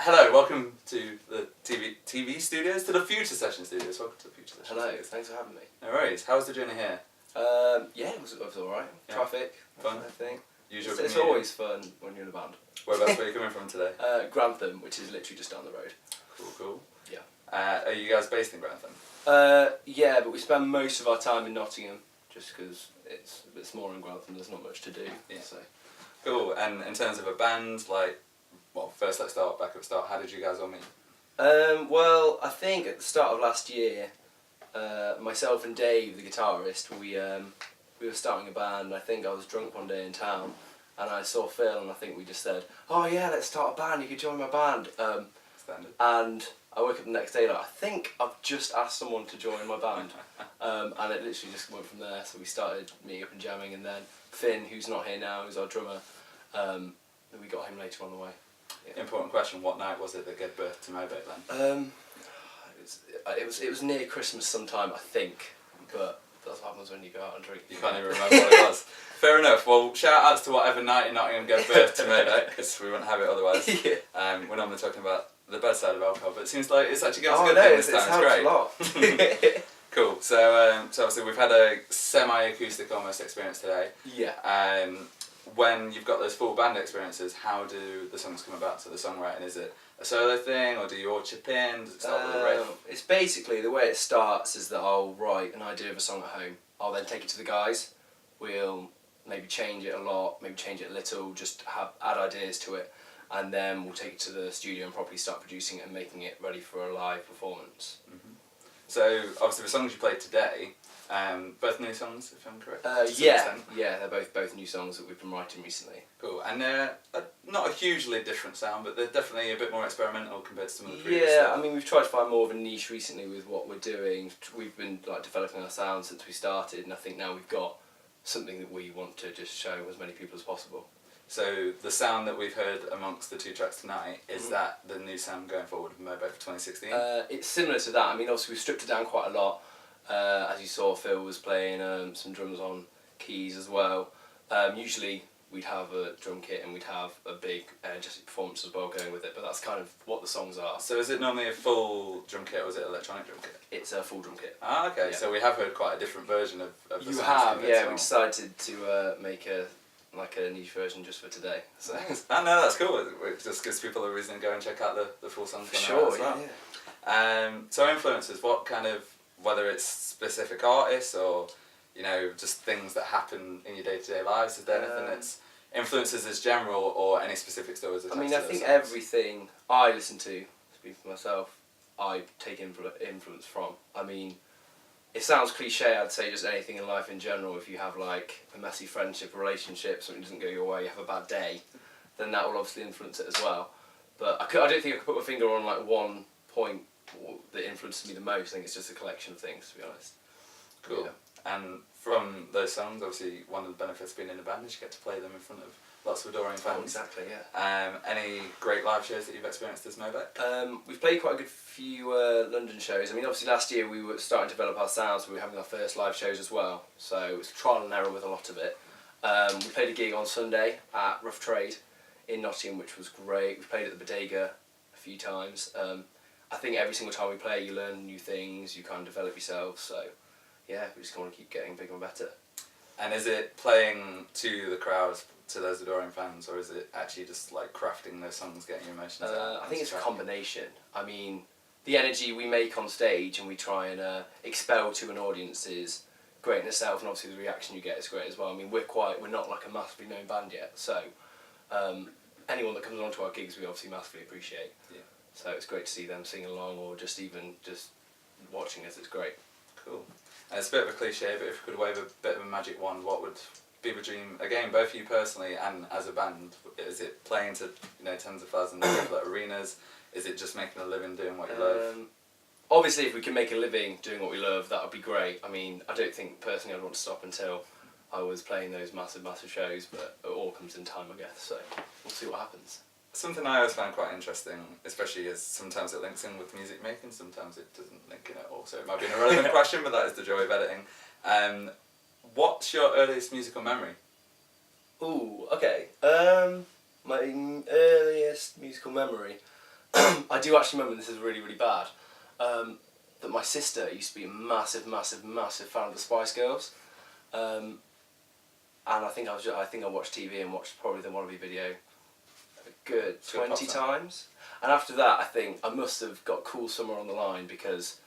Hello, welcome to the TV studios, to the Future Session studios. Welcome to the Future Session Hello, studios. thanks for having me. No worries. How was the journey here? Yeah, it was alright. Yeah. Traffic, Fun. I think. Usual It's commute. always fun when you're in a band. Whereabouts were you coming from today? Grantham, which is literally just down the road. Cool. Yeah. Are you guys based in Grantham? Yeah, but we spend most of our time in Nottingham, just because it's a bit smaller in Grantham, there's not much to do. Yeah. So. Cool. And in terms of a band, first let's start back at the start. How did you guys all meet? Well, I think at the start of last year, myself and Dave, the guitarist, we were starting a band. I think I was drunk one day in town, and I saw Phil, and I think we just said, "Oh yeah, let's start a band. You could join my band." Standard. And I woke up the next day like, I think I've just asked someone to join my band, and it literally just went from there. So we started meeting up and jamming, and then Finn, who's not here now, who's our drummer, we got him later on the way. Yeah. Important question. What night was it that gave birth to mowbeck then? It was near Christmas sometime, I think, but that's what happens when you go out and drink. You can't even remember what it was. Fair enough. Well, shout outs to whatever night in Nottingham gave birth to mowbeck, because we wouldn't have it otherwise. Yeah. We're normally talking about the bad side of alcohol, but it seems like it's actually Oh going no, to it's this time. helped It's great. a lot. Cool. So obviously we've had a semi-acoustic almost experience today. Yeah. When you've got those full band experiences, how do the songs come about? So the songwriting, is it a solo thing, or do you all chip in? Does it start with a riff? It's basically, the way it starts is that I'll write an idea of a song at home. I'll then take it to the guys. We'll maybe change it a lot, maybe change it a little, just add ideas to it, and then we'll take it to the studio and properly start producing it and making it ready for a live performance. Mm-hmm. So obviously the songs you played today, both new songs, if I'm correct? Yeah, they're both new songs that we've been writing recently. Cool, and they're not a hugely different sound, but they're definitely a bit more experimental compared to some of the previous Yeah, stuff. I mean, we've tried to find more of a niche recently with what we're doing. We've been developing our sound since we started, and I think now we've got something that we want to just show as many people as possible. So the sound that we've heard amongst the two tracks tonight, is that the new sound going forward with mowbeck for 2016? It's similar to that. I mean, obviously we've stripped it down quite a lot. As you saw, Phil was playing some drums on keys as well. Usually we'd have a drum kit and we'd have a big energetic performance as well going with it, but that's kind of what the songs are. So is it normally a full drum kit, or is it electronic drum kit? It's a full drum kit. Ah, okay, Yeah. so we have heard quite a different version of the You songs have, compared to yeah. We normal. decided to make a niche version just for today. So. Ah, no, that's cool. It just gives people a reason to go and check out the full songs. For when they're out sure, as well. So influences, what kind of, whether it's specific artists or, you know, just things that happen in your day-to-day lives, is there anything that's influences as general, or any specific stories? I mean, I think everything I listen to, speaking for myself, I take influence from. I mean, it sounds cliche, I'd say just anything in life in general. If you have like a messy friendship, a relationship, something doesn't go your way, you have a bad day, then that will obviously influence it as well. But I don't think I could put my finger on like one point that influences me the most. I think it's just a collection of things, to be honest. Cool. Yeah. And from those songs, obviously one of the benefits of being in a band is you get to play them in front of lots of adoring fans. Oh, exactly, yeah. Any great live shows that you've experienced as mowbeck? We've played quite a good few London shows. I mean, obviously last year we were starting to develop our sound, so we were having our first live shows as well. So it was trial and error with a lot of it. We played a gig on Sunday at Rough Trade in Nottingham, which was great. We've played at the Bodega a few times. I think every single time we play, you learn new things, you kind of develop yourself. So yeah, we just want to keep getting bigger and better. And is it playing to the crowds, to those adoring fans, or is it actually just like crafting those songs, getting your emotions out? I think it's a combination. I mean, the energy we make on stage and we try and expel to an audience is great in itself, and obviously the reaction you get is great as well. I mean, we're not like a massively known band yet, so anyone that comes along to our gigs we obviously massively appreciate. Yeah. So it's great to see them sing along, or just watching us. It's great. Cool. And it's a bit of a cliche, but if you could wave a bit of a magic wand, what would be the dream, again, both for you personally and as a band? Is it playing to, you know, tens of thousands of people at arenas? Is it just making a living doing what you love? Obviously, if we can make a living doing what we love, that would be great. I mean, I don't think personally I'd want to stop until I was playing those massive shows, but it all comes in time, I guess, so we'll see what happens. Something I always found quite interesting, especially as sometimes it links in with music making, sometimes it doesn't link in at all, so it might be an irrelevant question, but that is the joy of editing. What's your earliest musical memory? Ooh, okay. My earliest musical memory. I do actually remember, this is really, really bad, that my sister used to be a massive, massive, massive fan of the Spice Girls. And I think I watched TV and watched probably the Wannabe video a good 20 times. And after that, I think I must have got cool somewhere on the line, because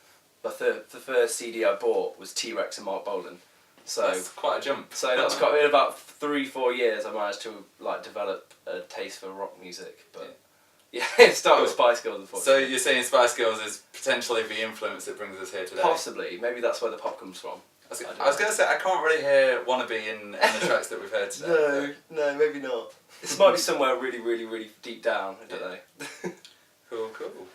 the first CD I bought was T-Rex and Mark Bolan. So that's quite a jump. So that's quite, in about 3-4 years I managed to like develop a taste for rock music. But yeah, it started with Spice Girls, unfortunately. So you're saying Spice Girls is potentially the influence that brings us here today? Possibly. Maybe that's where the pop comes from. I was going to say, I can't really hear Wannabe in the tracks that we've heard today. No, maybe not. This might be somewhere really, really, really deep down, I don't know. Cool, cool.